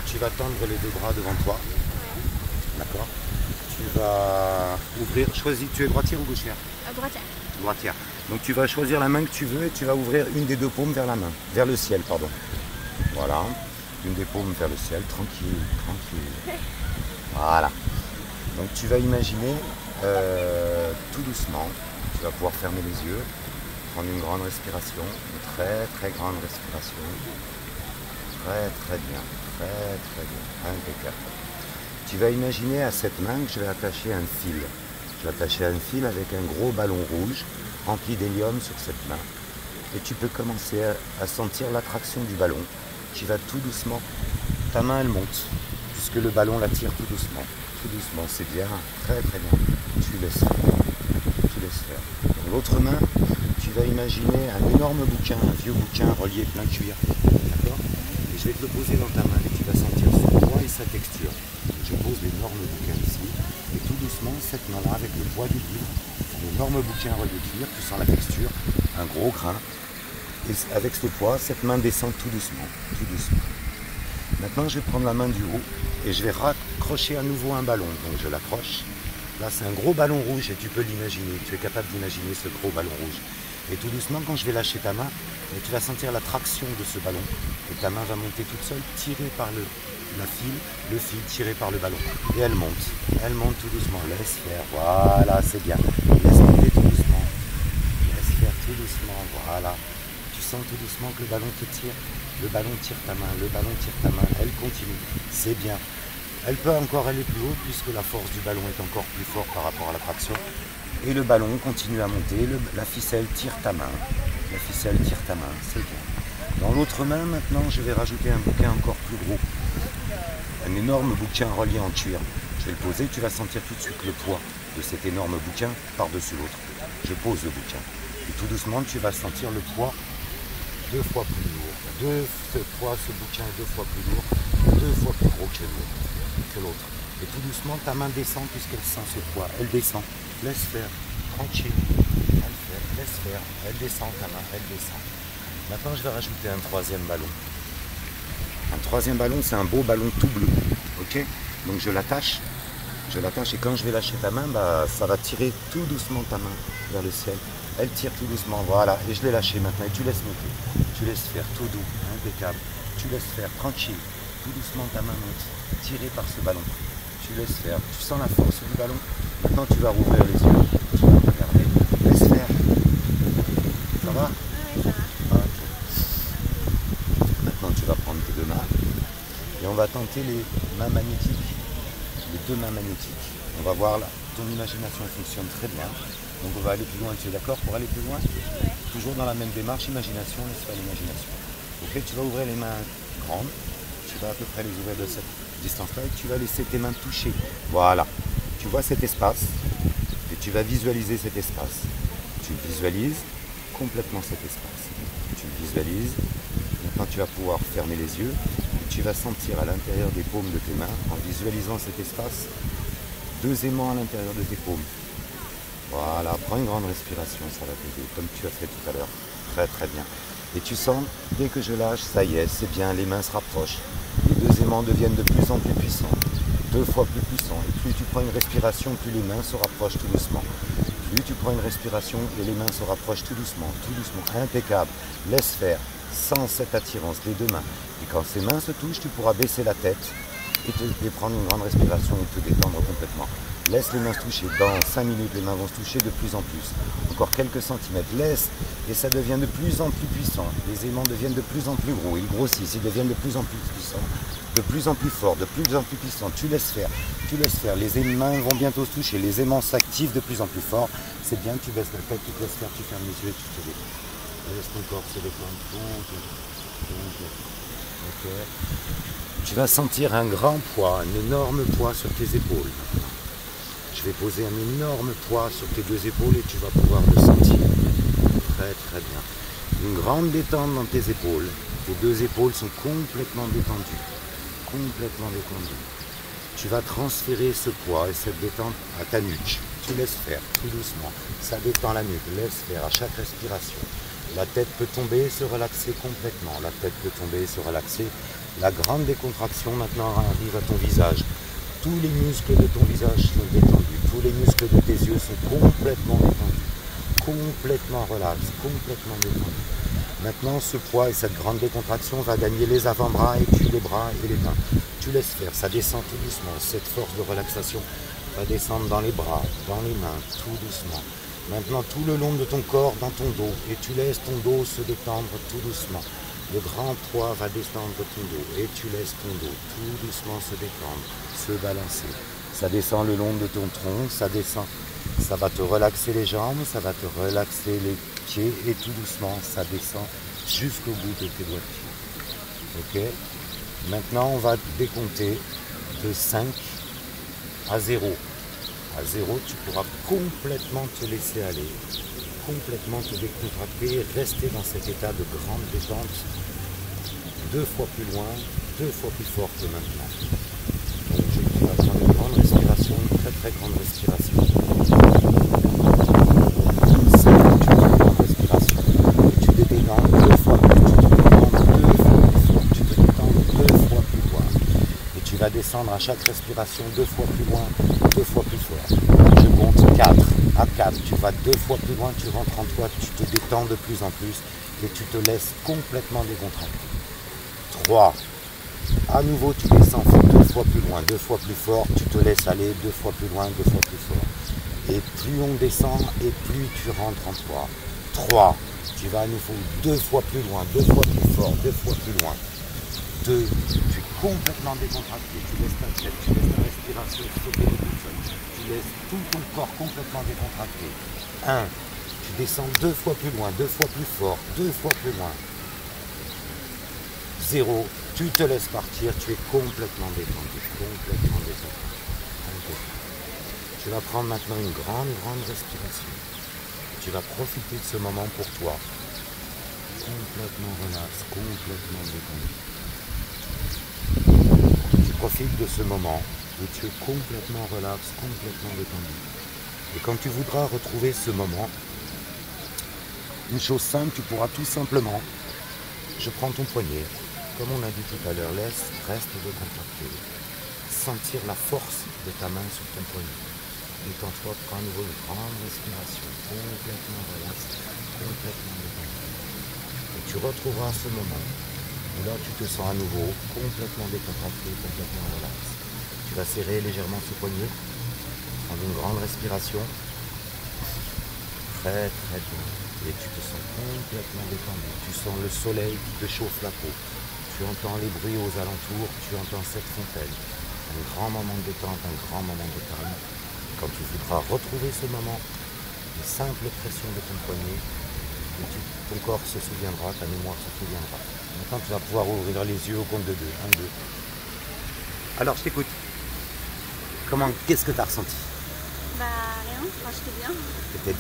tu vas tendre les deux bras devant toi. D'accord. Tu vas ouvrir, choisis, tu es droitière ou gauchère? Droitière. Droitière. Donc tu vas choisir la main que tu veux et tu vas ouvrir une des deux paumes vers la main, vers le ciel, pardon. Voilà. Une des paumes vers le ciel, tranquille, tranquille. Voilà. Donc tu vas imaginer tout doucement, tu vas pouvoir fermer les yeux, prendre une grande respiration, une très très grande respiration. Très bien, très bien, impeccable. Tu vas imaginer à cette main que je vais attacher un fil. Je vais attacher un fil avec un gros ballon rouge rempli d'hélium sur cette main. Et tu peux commencer à sentir l'attraction du ballon qui va tout doucement. Ta main elle monte, puisque le ballon la tire tout doucement. Tout doucement, c'est bien, très très bien. Tu laisses faire. Tu laisses faire. Dans l'autre main, tu vas imaginer un énorme bouquin, un vieux bouquin relié plein cuir. D'accord? Et je vais te le poser dans ta main et tu vas sentir son poids et sa texture. Je pose l'énorme bouquin ici. Et tout doucement, cette main-là, avec le poids du livre, l'énorme bouquin relié cuir, tu sens la texture, un gros grain. Et avec ce poids, cette main descend tout doucement, tout doucement. Maintenant, je vais prendre la main du haut et je vais raccrocher à nouveau un ballon. Donc je l'accroche. Là, c'est un gros ballon rouge et tu peux l'imaginer. Tu es capable d'imaginer ce gros ballon rouge. Et tout doucement, quand je vais lâcher ta main, tu vas sentir la traction de ce ballon. Et ta main va monter toute seule, tirée par le fil tiré par le ballon. Et elle monte tout doucement. Laisse faire, voilà, c'est bien. Laisse monter tout doucement. Laisse faire tout doucement, voilà. Tu sens tout doucement que le ballon te tire. Le ballon tire ta main, le ballon tire ta main. Elle continue, c'est bien. Elle peut encore aller plus haut puisque la force du ballon est encore plus forte par rapport à la traction. Et le ballon continue à monter, la ficelle tire ta main. La ficelle tire ta main, c'est bien. Dans l'autre main, maintenant, je vais rajouter un bouquin encore plus gros. Un énorme bouquin relié en cuir. Je vais le poser, tu vas sentir tout de suite le poids de cet énorme bouquin par-dessus l'autre. Je pose le bouquin. Et tout doucement, tu vas sentir le poids 2 fois plus lourd. Ce bouquin est 2 fois plus lourd, 2 fois plus gros que l'autre. Et tout doucement, ta main descend puisqu'elle sent ce poids. Elle descend. Laisse faire. Tranquille. Laisse faire. Elle descend ta main. Elle descend. Maintenant, je vais rajouter un troisième ballon. Un troisième ballon, c'est un beau ballon tout bleu. Ok? Donc je l'attache. Et quand je vais lâcher ta main, ça va tirer tout doucement ta main vers le ciel. Elle tire tout doucement, voilà. Et je l'ai lâché maintenant. Et tu laisses monter. Tu laisses faire tout doux, impeccable. Tu laisses faire tranquille. Tout doucement ta main monte, tirée par ce ballon. Tu laisses faire. Tu sens la force du ballon. Maintenant tu vas rouvrir les yeux. Tu vas regarder. Laisse faire. Ça va? Oui, ça va. Ok. Maintenant tu vas prendre tes deux mains. Et on va tenter les mains magnétiques. Les deux mains magnétiques. On va voir là. Ton imagination fonctionne très bien. Donc on va aller plus loin. Tu es d'accord pour aller plus loin? Oui. Toujours dans la même démarche, imagination, laisse faire l'imagination. Ok, tu vas ouvrir les mains grandes. Tu vas à peu près les ouvrir de cette distance-là et tu vas laisser tes mains toucher. Voilà. Tu vois cet espace et tu vas visualiser cet espace. Tu visualises complètement cet espace. Tu visualises. Maintenant, tu vas pouvoir fermer les yeux et tu vas sentir à l'intérieur des paumes de tes mains, en visualisant cet espace, 2 aimants à l'intérieur de tes paumes. Voilà, prends une grande respiration, ça va t'aider, comme tu as fait tout à l'heure. Très très bien. Et tu sens, dès que je lâche, ça y est, c'est bien, les mains se rapprochent. Les 2 aimants deviennent de plus en plus puissants, 2 fois plus puissants. Et plus tu prends une respiration, plus les mains se rapprochent tout doucement. Plus tu prends une respiration et les mains se rapprochent tout doucement, impeccable. Laisse faire, sens cette attirance des 2 mains. Et quand ces mains se touchent, tu pourras baisser la tête et prendre une grande respiration et te détendre complètement. Laisse les mains se toucher. Dans 5 minutes, les mains vont se toucher de plus en plus. Encore quelques centimètres. Laisse et ça devient de plus en plus puissant. Les aimants deviennent de plus en plus gros. Ils grossissent. Ils deviennent de plus en plus puissants. De plus en plus forts. De plus en plus puissants. Tu laisses faire. Tu laisses faire. Les mains vont bientôt se toucher. Les aimants s'activent de plus en plus fort. C'est bien. Tu baisses la tête. Tu te laisses faire. Tu fermes les yeux et tu te détends. Laisse ton corps se détendre. Ok. Tu vas sentir un grand poids, un énorme poids sur tes épaules. Je vais poser un énorme poids sur tes 2 épaules et tu vas pouvoir le sentir. Très très bien. Une grande détente dans tes épaules. Tes 2 épaules sont complètement détendues. Complètement détendues. Tu vas transférer ce poids et cette détente à ta nuque. Tu laisses faire tout doucement. Ça détend la nuque. Laisse faire à chaque respiration. La tête peut tomber et se relaxer complètement. La tête peut tomber et se relaxer. La grande décontraction maintenant arrive à ton visage. Tous les muscles de ton visage sont détendus. Tous les muscles de tes yeux sont complètement détendus. Complètement relax, complètement détendus. Maintenant, ce poids et cette grande décontraction va gagner les avant-bras et puis les bras et les mains. Tu laisses faire, ça descend tout doucement. Cette force de relaxation va descendre dans les bras, dans les mains, tout doucement. Maintenant, tout le long de ton corps, dans ton dos, et tu laisses ton dos se détendre tout doucement. Le grand poids va descendre ton dos, et tu laisses ton dos tout doucement se détendre, se balancer. Ça descend le long de ton tronc, ça descend. Ça va te relaxer les jambes, ça va te relaxer les pieds, et tout doucement, ça descend jusqu'au bout de tes doigts de pied. Ok? Maintenant, on va décompter de 5 à 0. À 0, tu pourras complètement te laisser aller, complètement te décontracter et rester dans cet état de grande détente 2 fois plus loin, 2 fois plus fort que maintenant. Donc tu vas prendre une grande respiration, une très très grande respiration. C'est tu prends une grande respiration. Et tu te détends 2 fois plus, tu te détends 2 fois plus loin. Et tu vas descendre à chaque respiration 2 fois plus loin, 2 fois plus fort. Je compte 4. À 4, tu vas 2 fois plus loin, tu rentres en toi, tu te détends de plus en plus et tu te laisses complètement décontracter. 3. À nouveau, tu descends 2 fois plus loin, 2 fois plus fort, tu te laisses aller 2 fois plus loin, 2 fois plus fort. Et plus on descend et plus tu rentres en toi. 3. Tu vas à nouveau 2 fois plus loin, 2 fois plus fort, 2 fois plus loin. 2. Tu es complètement décontracté, tu laisses ta tête, tu laisses ta respiration sauter de toute seule. Tu laisses tout ton corps complètement décontracté. 1. Tu descends 2 fois plus loin, 2 fois plus fort, 2 fois plus loin. 0. Tu te laisses partir, tu es complètement détendu, complètement détendu. Tu vas prendre maintenant une grande respiration. Tu vas profiter de ce moment pour toi. Complètement relax, complètement détendu. Tu profites de ce moment où tu es complètement relax, complètement détendu. Et quand tu voudras retrouver ce moment, une chose simple, tu pourras tout simplement, je prends ton poignet, comme on a dit tout à l'heure, reste décontracté. Sentir la force de ta main sur ton poignet. Détends-toi, prends à nouveau une grande respiration, complètement relax, complètement détendu. Et tu retrouveras ce moment où là tu te sens à nouveau complètement décontracté, complètement relax. Tu vas serrer légèrement ce poignet, prendre une grande respiration, très très bien. Et tu te sens complètement détendu. Tu sens le soleil qui te chauffe la peau. Tu entends les bruits aux alentours, tu entends cette fontaine. Un grand moment de détente, un grand moment de calme. Quand tu voudras retrouver ce moment, une simple pression de ton poignet, ton corps se souviendra, ta mémoire se souviendra. Maintenant, tu vas pouvoir ouvrir les yeux au compte de 2. 1, 2. Alors, je t'écoute. Qu'est-ce que tu as ressenti? Bah rien, franchement j'étais bien. C'était bien.